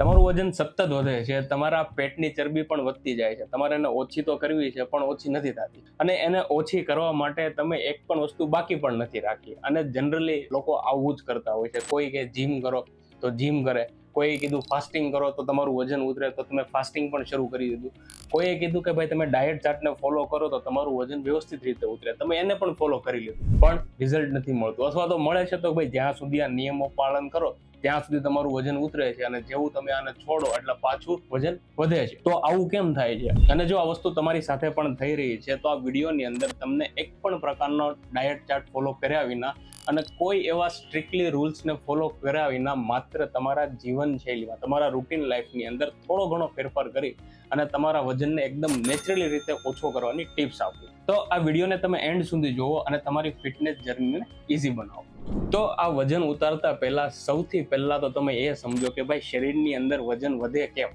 તમારું વજન સતત વધે છે, તમારા પેટની ચરબી પણ વધતી જાય છે, તમારે એને ઓછી તો કરવી છે પણ ઓછી નથી થતી, અને એને ઓછી કરવા માટે તમે એક પણ વસ્તુ બાકી પણ નથી રાખી. અને જનરલી લોકો આવું જ કરતા હોય છે. કોઈ કે જીમ કરો તો જીમ કરે, કોઈએ કીધું ફાસ્ટિંગ કરો તો તમારું વજન ઉતરે તો તમે ફાસ્ટિંગ પણ શરૂ કરી દીધું, કોઈએ કીધું કે ભાઈ તમે ડાયટ ચાર્ટને ફોલો કરો તો તમારું વજન વ્યવસ્થિત રીતે ઉતરે, તમે એને પણ ફોલો કરી લીધું પણ રિઝલ્ટ નથી મળતું, અથવા તો મળે છે તો ભાઈ જ્યાં સુધી આ નિયમો પાલન કરો ત્યાં સુધી તમારું વજન ઉતરે છે, અને જેવું તમે આને છોડો એટલે પાછું વજન વધે છે. તો આવું કેમ થાય છે? અને જો આ વસ્તુ તમારી સાથે પણ થઈ રહી છે તો આ વિડીયોની અંદર તમને એક પણ પ્રકારનો ડાયટ ચાર્ટ ફોલો કર્યા વિના અને કોઈ એવા સ્ટ્રિક્ટલી રૂલ્સને ફોલો કર્યા વિના માત્ર તમારા જીવનશૈલીમાં, તમારા રૂટીન લાઈફની અંદર થોડો ઘણો ફેરફાર કરી અને તમારા વજનને એકદમ નેચરલી રીતે ઓછો કરવાની ટિપ્સ આપું. તો આ વિડીયોને તમે એન્ડ સુધી જુઓ અને તમારી ફિટનેસ જર્નીને ઇઝી બનાવો. તો આ વજન ઉતારતા પહેલા સૌથી પહેલા તો તમે એ સમજો કે ભાઈ શરીરની અંદર વજન વધે કેમ.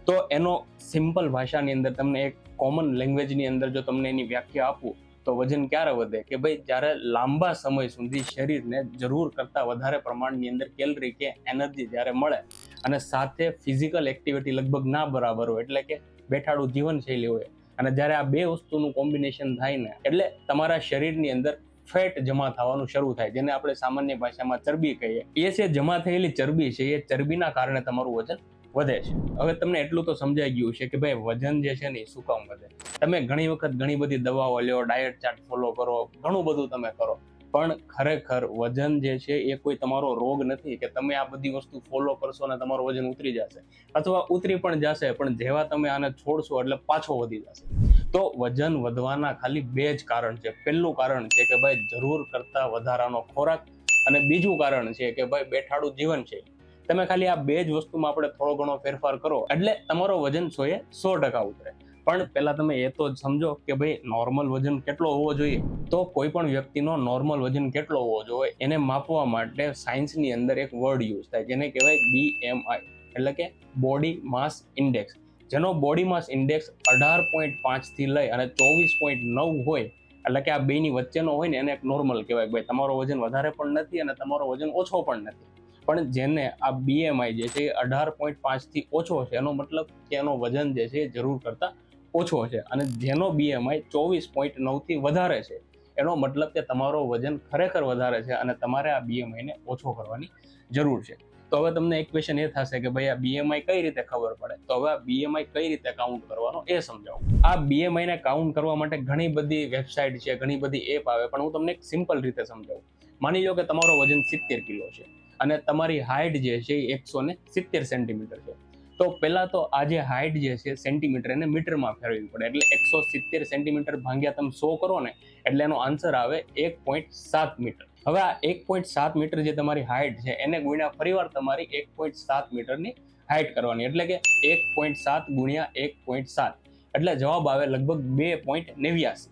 તો એનો સિમ્પલ ભાષાની અંદર તમને એક કોમન લેંગ્વેજની અંદર જો તમને એની વ્યાખ્યા આપું તો વજન ક્યારે વધે કે ભાઈ જ્યારે લાંબા સમય સુધી શરીરને જરૂર કરતા વધારે પ્રમાણની અંદર કેલરી કે એનર્જી જ્યારે મળે અને સાથે ફિઝિકલ એક્ટિવિટી લગભગ ના બરાબર હોય, એટલે કે બેઠાડું જીવનશૈલી હોય, અને જ્યારે આ બે વસ્તુનું કોમ્બિનેશન થાય ને એટલે તમારા શરીરની અંદર ફેટ જમા થવાનું શરૂ થાય, જેને આપણે સામાન્ય ભાષામાં ચરબી કહીએ. એ છે જમા થયેલી ચરબી છે, એ ચરબીના કારણે તમારું વજન વધે છે. હવે તમને એટલું તો સમજાઈ ગયું છે કે ભાઈ વજન જે છે ને શું કામ વધે. તમે ઘણી વખત ઘણી બધી દવાઓ લ્યો, ડાયટ ચાર્ટ ફોલો કરો, ઘણું બધું તમે કરો, પણ ખરેખર વજન જે છે એ કોઈ તમારો રોગ નથી કે તમે આ બધી વસ્તુ ફોલો કરશો અને તમારું વજન ઉતરી જશે, અથવા ઉતરી પણ જશે પણ જેવા તમે આને છોડશો એટલે પાછો વધી જશે. તો વજન વધવાના ખાલી બે જ કારણ છે. પહેલું કારણ છે કે ભાઈ જરૂર કરતા વધારાનો ખોરાક, અને બીજું કારણ છે કે ભાઈ બેઠાડું જીવન છે. તમે ખાલી આ બે જ વસ્તુમાં આપણે થોડો ઘણો ફેરફાર કરો એટલે તમારો વજન 100% ઉતરે. પણ પહેલા તમે એ તો સમજો કે ભાઈ નોર્મલ વજન કેટલો હોવો જોઈએ. તો કોઈ પણ વ્યક્તિનો નોર્મલ વજન કેટલો હોવો જોઈએ એને માપવા માટે સાયન્સની અંદર એક વર્ડ યુઝ થાય જેને કહેવાય BMI, એટલે કે બોડી માસ ઇન્ડેક્સ, જેનો બોડી માસ ઇન્ડેક્સ 18.5 થી લઈ અને 24.9 હોય, એટલે કે આ બેની વચ્ચેનો હોય ને એને એક નોર્મલ કહેવાય. ભાઈ તમારો વજન વધારે પણ નથી અને તમારો વજન ઓછો પણ નથી. પણ જેને આ BMI જે છે એ 18.5 થી ઓછો છે, એનો મતલબ કે એનો વજન જે છે એ જરૂર કરતા ઓછો છે. અને જેનો BMI 24.9 થી વધારે છે, એનો મતલબ કે તમારો વજન ખરેખર વધારે છે અને તમારે આ BMI ને ઓછો કરવાની જરૂર છે. તો હવે તમને એક ક્વેશ્ચન એ થશે કે ભાઈ આ BMI કઈ રીતે ખબર પડે. તો હવે આ BMI કઈ રીતે કાઉન્ટ કરવાનો એ સમજાવું. આ BMI ને કાઉન્ટ કરવા માટે ઘણી બધી વેબસાઇટ છે, ઘણી બધી એપ આવે, પણ હું તમને એક સિમ્પલ રીતે સમજાવું. માની લો કે તમારો વજન 70 કિલો છે અને તમારી હાઇટ જે છે એ 170 સેન્ટીમીટર છે. તો પહેલા તો આ જે હાઇટ જે છે સેન્ટીમીટર એને મીટરમાં ફેરવવી પડે, એટલે 170 સેન્ટીમીટર ભાગ્યા તમે 100 કરો ને એટલે એનો આન્સર આવે 1.7 મીટર. હવે આ 1.7 મીટર જે તમારી હાઇટ છે એને ગુણ્યા ફરીવાર તમારી 1.7 મીટરની હાઇટ કરવાની, એટલે કે 1.7 ગુણ્યા 1.7 એટલે જવાબ આવે લગભગ 2.89.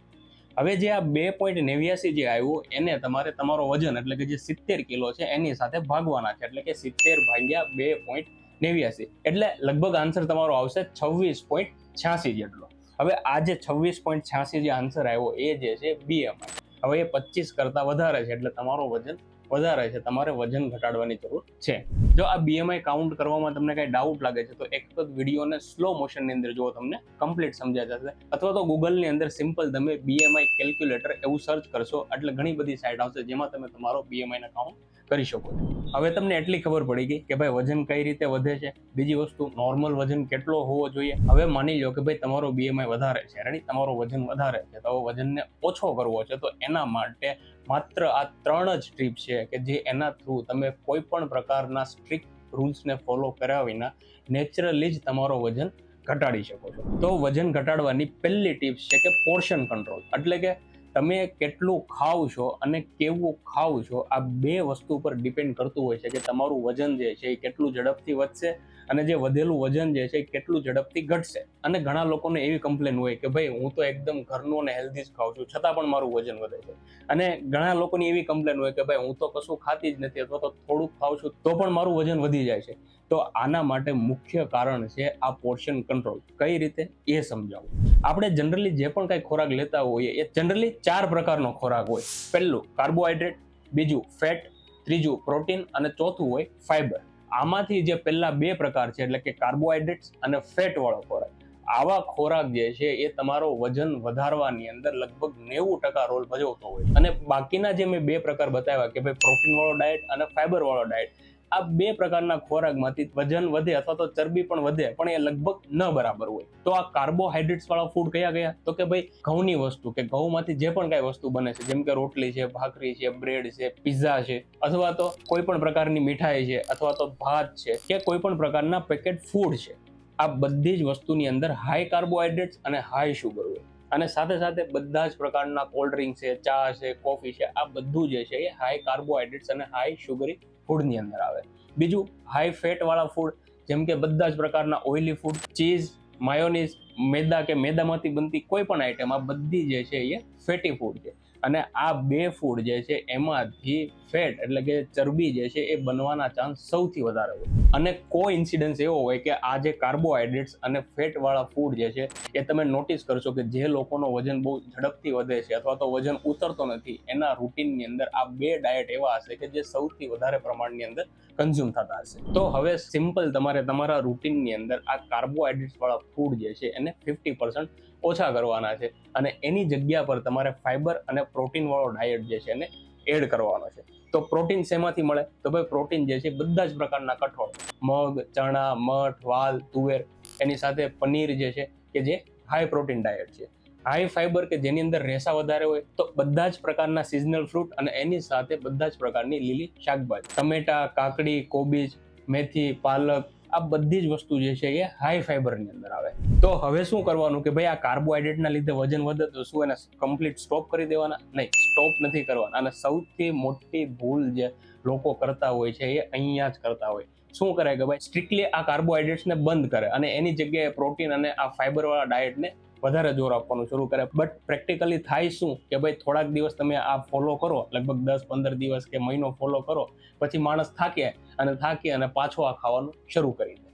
હવે જે આ 2.89 જે આવ્યું એને તમારે તમારો વજન એટલે કે જે 70 કિલો છે એની સાથે ભાગવાના છે, એટલે કે 70 ભાગ્યા 2.89 એટલે લગભગ આન્સર તમારો આવશે 26.86 જેટલો. હવે આ જે 26.86 જે આન્સર આવ્યો એ જે છે BMI, હવે એ 25 કરતા વધારે છે એટલે તમારો વજન વધારે છે, તમારે વજન ઘટાડવાની જરૂર છે. જો આ BMI કાઉન્ટ કરવામાં તમને કઈ ડાઉટ લાગે છે તો એક તો વિડીયોને સ્લો મોશનની અંદર જો તમને કમ્પ્લીટ સમજાઈ જશે, અથવા તો ગૂગલની અંદર સિમ્પલ તમે BMI કેલ્ક્યુલેટર એવું સર્ચ કરશો એટલે ઘણી બધી સાઇટ આવશે જેમાં તમે તમારો BMI ને કાઉન્ટ કરી શકો છો. હવે તમને એટલી ખબર પડી ગઈ કે ભાઈ વજન કઈ રીતે વધે છે. બીજી વસ્તુ, નોર્મલ વજન કેટલો હોવો જોઈએ. હવે માની લો કે ભાઈ તમારો BMI વધારે છે, રેડી, તમારો વજન વધારે છે, તો વજનને ઓછો કરવો છે, તો એના માટે માત્ર આ 3 જ ટીપ છે કે જે એના થ્રુ તમે કોઈ પણ પ્રકારના સ્ટ્રિક્ટ રૂલ્સને ફોલો કર્યા વિના નેચરલી જ તમારો વજન ઘટાડી શકો છો. તો વજન ઘટાડવાની પહેલી ટિપ્સ છે કે પોર્શન કંટ્રોલ, એટલે કે તમે કેટલું ખાવ છો અને કેવું ખાવ છો આ બે વસ્તુ પર ડિપેન્ડ કરતું હોય છે કે તમારું વજન જે છે એ કેટલું ઝડપથી વધશે અને જે વધેલું વજન જે છે એ કેટલું ઝડપથી ઘટશે. અને ઘણા લોકોને એવી કમ્પ્લેન હોય કે ભાઈ હું તો એકદમ ઘરનું અને હેલ્ધી જ ખાઉં છું છતાં પણ મારું વજન વધે છે. અને ઘણા લોકોની એવી કમ્પ્લેન હોય કે ભાઈ હું તો કશું ખાતી જ નથી અથવા તો થોડુંક ખાઉં છું તો પણ મારું વજન વધી જાય છે. તો આના માટે મુખ્ય કારણ છે આ પોર્શન કંટ્રોલ. કઈ રીતે એ સમજાવું. આપણે જનરલી જે પણ કઈ ખોરાક લેતા હોઈએ એ જનરલી 4 પ્રકારનો ખોરાક હોય. પહેલું કાર્બોહાઈડ્રેટ, બીજું ફેટ, ત્રીજું પ્રોટીન અને ચોથું હોય ફાઈબર. આમાંથી જે પહેલા બે પ્રકાર છે એટલે કે કાર્બોહાઈડ્રેટ્સ અને ફેટ વાળો ખોરાક, આવા ખોરાક જે છે એ તમારો વજન વધારવાની અંદર લગભગ 90% રોલ ભજવતો હોય. અને બાકીના જે મેં બે પ્રકાર બતાવ્યા કે ભાઈ પ્રોટીન વાળો ડાયટ અને ફાઈબર વાળો ડાયટ, આ બે પ્રકારના ખોરાકમાંથી વજન વધે અથવા તો ચરબી પણ વધે, પણ એ લગભગ ન બરાબર હોય. તો આ કાર્બોહાઈડ્રેટ્સ વાળા ફૂડ કયા કયા? તો કે ભાઈ ઘઉંની વસ્તુ, કે ઘઉંમાંથી જે પણ કઈ વસ્તુ બને છે, જેમ કે રોટલી છે, ભાખરી છે, બ્રેડ છે, પિઝા છે, અથવા તો કોઈ પણ પ્રકારની મીઠાઈ છે, અથવા તો ભાત છે, કે કોઈ પણ પ્રકારના પેકેટ ફૂડ છે. આ બધી જ વસ્તુની અંદર હાઈ કાર્બોહાઈડ્રેટ્સ અને હાઈ શુગર હોય. અને સાથે સાથે બધા જ પ્રકારના કોલ્ડ ડ્રિંક છે, ચા છે, કોફી છે, આ બધું જે છે એ હાઈ કાર્બોહાઈડ્રેટ્સ અને હાઈ શુગરી ફૂડની અંદર આવે. બીજું હાઈ ફેટ વાળા ફૂડ, જેમ કે બધા જ પ્રકારના oily food, cheese, mayonnaise, Meda કે મેદામાંથી બનતી કોઈ પણ આઈટમ, આ બધી જે છે એ ફેટી ફૂડ છે. અને આ બે ફૂડ જે છે એમાંથી ફેટ એટલે કે ચરબી જે છે એ બનવાના ચાન્સ સૌથી વધારે હોય. અને કોઇન્સિડન્સ એવો હોય કે આ જે કાર્બોહાઈડ્રેટ્સ અને ફેટ વાળા ફૂડ જે છે એ તમે નોટિસ કરશો કે જે લોકોનો વજન બહુ ઝડપથી વધે છે અથવા તો વજન ઉતરતો નથી, એના રૂટીનની અંદર આ બે ડાયટ એવા હશે કે જે સૌથી વધારે પ્રમાણની અંદર કન્ઝ્યુમ થતા હશે. તો હવે સિમ્પલ તમારે તમારા રૂટીનની અંદર આ કાર્બોહાઈડ્રેટ્સ વાળા ફૂડ જે છે એને 50% ઓછા કરવાના છે, અને એની જગ્યા પર તમારે ફાઈબર અને પ્રોટીન વાળો ડાયટ જે છે એને એડ કરવાનો છે. તો પ્રોટીન શેમાંથી મળે? તો ભાઈ પ્રોટીન જે છે બધા જ પ્રકારના કઠોળ, મગ, ચણા, મઠ, વાલ, તુવેર, એની સાથે પનીર જે છે કે જે હાઈ પ્રોટીન ડાયટ છે. હાઈ ફાઈબર કે જેની અંદર રેસા વધારે હોય, તો બધા જ પ્રકારના સિઝનલ ફ્રૂટ અને એની સાથે બધા જ પ્રકારની લીલી શાકભાજી, ટમેટા, કાકડી, કોબીજ, મેથી, પાલક, આ બધી જ વસ્તુ જે છે એ હાઈ ફાઈબરની અંદર આવે. તો હવે શું કરવાનું કે ભાઈ આ કાર્બોહાઈડ્રેટના લીધે વજન વધે તો શું એને કમ્પ્લીટ સ્ટોપ કરી દેવાના? નહીં, સ્ટોપ નથી કરવાના. અને સૌથી મોટી ભૂલ જે લોકો કરતા હોય છે એ અહીંયા જ કરતા હોય. શું કરે કે ભાઈ સ્ટ્રિક્ટલી આ કાર્બોહાઈડ્રેટ્સને બંધ કરે અને એની જગ્યાએ પ્રોટીન અને આ ફાઈબર વાળા ડાયટને વધારે જોર આપવાનું શરૂ કરે. બટ પ્રેક્ટિકલી થાય શું કે ભાઈ થોડાક દિવસ તમે આ ફોલો કરો, લગભગ 10-15 દિવસ કે મહિનો ફોલો કરો, પછી માણસ થાકી અને પાછો આ ખાવાનું શરૂ કરી દે.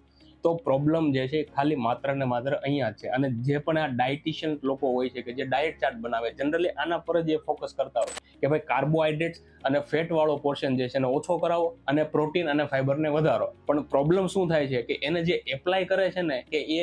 તો પ્રોબ્લેમ જે છે ખાલી માત્ર ને માત્ર અહીંયા જ છે. અને જે પણ આ ડાયટિશિયન લોકો હોય છે કે જે ડાયટ ચાર્ટ બનાવે, જનરલી આના પર જ એ ફોકસ કરતા હોય કે ભાઈ કાર્બોહાઈડ્રેટ્સ અને ફેટ વાળો પોર્શન જે છે એને ઓછો કરાવો અને પ્રોટીન અને ફાઈબરને વધારો. પણ પ્રોબ્લેમ શું થાય છે કે એને જે એપ્લાય કરે છે ને કે એ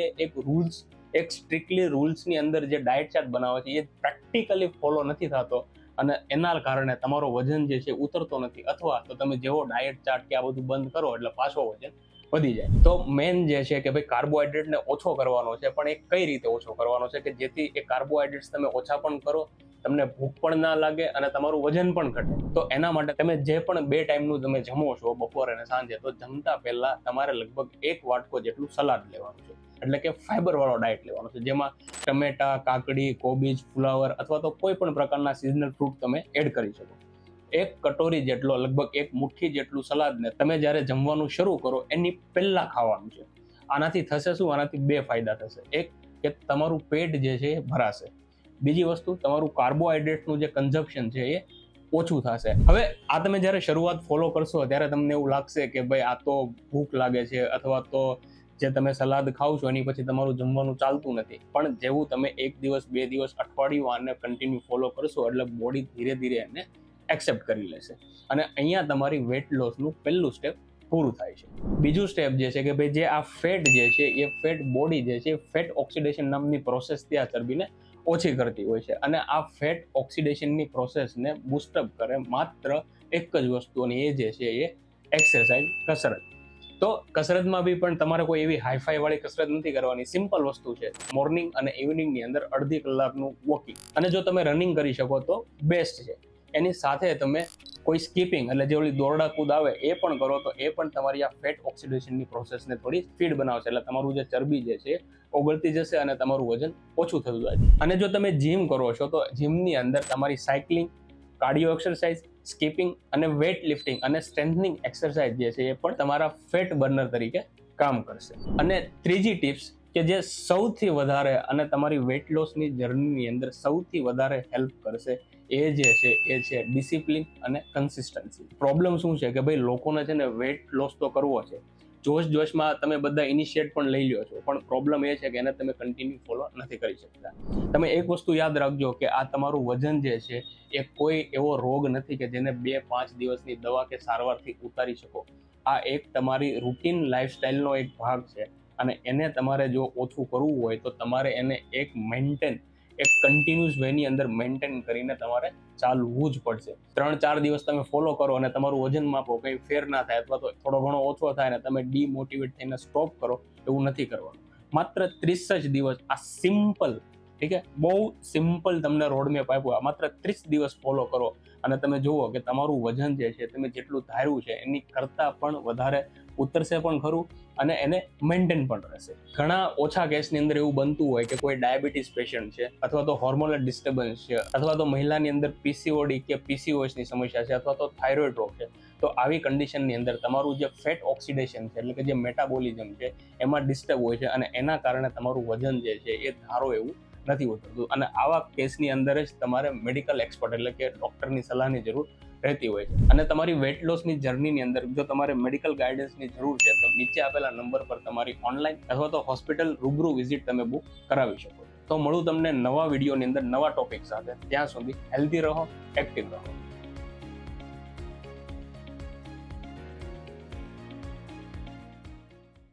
એક સ્ટ્રિક્ટલી રૂલ્સની અંદર જે ડાયટ ચાર્ટ બનાવે છે એ પ્રેક્ટિકલી ફોલો નથી થતો, અને એના કારણે તમારો વજન જે છે ઉતરતો નથી, અથવા તો તમે જેવો ડાયટ ચાર્ટ કે આ બધું બંધ કરો એટલે પાછો વજન વધી જાય. તો મેન જે છે કે ભાઈ કાર્બોહાઈડ્રેટને ઓછો કરવાનો છે, પણ એ કઈ રીતે ઓછો કરવાનો છે કે જેથી એ કાર્બોહાઈડ્રેટ્સ તમે ઓછા પણ કરો, તમને ભૂખ પણ ના લાગે અને તમારું વજન પણ ઘટે. તો એના માટે તમે જે પણ 2 ટાઈમનું તમે જમો છો, બપોરે અને સાંજે, તો જમતા પહેલા તમારે લગભગ 1 વાટકો જેટલું સલાડ લેવાનું છે, એટલે કે ફાઈબર વાળો ડાયટ લેવાનો છે, જેમાં ટમેટા, કાકડી, કોબીજ, ફ્લાવર અથવા તો કોઈ પણ પ્રકારના સિઝનલ ફ્રૂટ તમે એડ કરી શકો. 1 કટોરી જેટલો, લગભગ 1 મુઠ્ઠી જેટલું સલાદને તમે જ્યારે જમવાનું શરૂ કરો એની પહેલા ખાવાનું છે. આનાથી થશે શું? આનાથી 2 ફાયદા થશે. એક કે તમારું પેટ જે છે એ ભરાશે. બીજી વસ્તુ, તમારું કાર્બોહાઈડ્રેટનું જે કન્ઝપ્શન છે એ ઓછું થશે. હવે આ તમે જ્યારે શરૂઆત ફોલો કરશો ત્યારે તમને એવું લાગશે કે ભાઈ આ તો ભૂખ લાગે છે, અથવા તો જે તમે સલાદ ખાવ છો એની પછી તમારું જમવાનું ચાલતું નથી. પણ જેવું તમે 1 દિવસ, 2 દિવસ, અઠવાડિયું આને કન્ટિન્યુ ફોલો કરશો એટલે બોડી ધીરે ધીરે એને એક્સેપ્ટ કરી લેશે, અને અહીંયા તમારી વેટ લોસનું પહેલું સ્ટેપ પૂરું થાય છે. બીજું સ્ટેપ જે છે કે ભાઈ જે આ ફેટ જે છે એ ફેટ બોડી જે છે ફેટ ઓક્સિડેશન નામની પ્રોસેસ ત્યાં ચરબીને ઓછી કરતી હોય છે, અને આ ફેટ ઓક્સિડેશનની પ્રોસેસને બૂસ્ટઅપ કરે માત્ર એક જ વસ્તુ, અને એ જે છે એ એક્સરસાઇઝ, કસરત. તો કસરતમાં બી પણ તમારે કોઈ એવી હાઈફાઈ વાળી કસરત નથી કરવાની. સિમ્પલ વસ્તુ છે, મોર્નિંગ અને ઇવનિંગની અંદર અડધી કલાકનું વોકિંગ, અને જો તમે રનિંગ કરી શકો તો બેસ્ટ છે. એની સાથે તમે કોઈ સ્કીપિંગ એટલે જે ઓલી દોરડા કૂદ આવે એ પણ કરો, તો એ પણ તમારી આ ફેટ ઓક્સિડેશનની પ્રોસેસને થોડી સ્પીડ બનાવશે, એટલે તમારું જે ચરબી જે છે ઓગળતી જશે અને તમારું વજન ઓછું થતું જાય. અને જો તમે જીમ કરો છો તો જીમની અંદર તમારી સાયકલિંગ, કાર્ડિયો એક્સરસાઇઝ, સ્કીપિંગ અને વેઇટ લિફ્ટિંગ અને સ્ટ્રેન્થનિંગ એક્સરસાઇઝ જે છે એ પણ તમારા ફેટ બર્નર તરીકે કામ કરશે. અને ત્રીજી ટિપ્સ કે જે સૌથી વધારે અને તમારી વેટ લોસની જર્નીની અંદર સૌથી વધારે હેલ્પ કરશે એ જે છે એ છે ડિસિપ્લિન અને કન્સિસ્ટન્સી. પ્રોબ્લેમ શું છે કે ભાઈ લોકોને છે ને વેટ લોસ તો કરવો છે, જોશમાં તમે બધા ઇનિશિયેટ પણ લઈ લ્યો છો, પણ પ્રોબ્લેમ એ છે કે એને તમે કન્ટિન્યુ ફોલો નથી કરી શકતા. તમે એક વસ્તુ યાદ રાખજો કે આ તમારું વજન જે છે એ કોઈ એવો રોગ નથી કે જેને 2-5 દિવસની દવા કે સારવારથી ઉતારી શકો. આ એક તમારી રૂટીન લાઈફસ્ટાઈલનો એક ભાગ છે અને એને તમારે જો ઓછું કરવું હોય તો તમારે એને એક કન્ટિન્યુઅસ વેની અંદર મેન્ટેન કરીને તમારે ચાલવું જ પડશે. 3-4 દિવસ તમે ફોલો કરો અને તમારું વજન માપો, કંઈ ફેર ના થાય અથવા તો થોડો ઘણો ઓછો થાય ને તમે ડીમોટિવેટ થઈને સ્ટોપ કરો, એવું નથી કરવાનું. માત્ર 30 જ દિવસ આ સિમ્પલ, ઠીક છે, બહુ સિમ્પલ તમને રોડમેપ આપ્યો, માત્ર 30 દિવસ ફોલો કરો અને તમે જુઓ કે તમારું વજન જે છે તમે જેટલું ધાર્યું છે એની કરતાં પણ વધારે ઉતરશે પણ ખરું અને એને મેન્ટેન પણ રહેશે. ઘણા ઓછા કેસની અંદર એવું બનતું હોય કે કોઈ ડાયાબિટીસ પેશન્ટ છે અથવા તો હોર્મોનલ ડિસ્ટર્બન્સ છે અથવા તો મહિલાની અંદર પીસીઓડી કે પીસીઓએસની સમસ્યા છે અથવા તો થાઇરોઇડ રોગ છે. તો આવી કન્ડિશનની અંદર તમારું જે ફેટ ઓક્સિડેશન છે એટલે કે જે મેટાબોલિઝમ છે એમાં ડિસ્ટર્બ હોય છે અને એના કારણે તમારું વજન જે છે એ ધારો એવું નથી ઉતરતું અને આવા કેસની અંદર જ તમારે મેડિકલ એક્સપર્ટ એટલે કે ડોક્ટરની સલાહની જરૂર રહેતી હોય છે. અને તમારી વેટ લોસની જર્નીની અંદર જો તમારે મેડિકલ ગાઈડન્સની જરૂર છે તો નીચે આપેલા નંબર પર તમારી ઓનલાઈન અથવા તો હોસ્પિટલ રૂબરૂ વિઝિટ તમે બુક કરાવી શકો છો. તો મળું તમને નવા વિડીયોની અંદર નવા ટોપિક સાથે. ત્યાં સુધી હેલ્ધી રહો, એક્ટિવ રહો.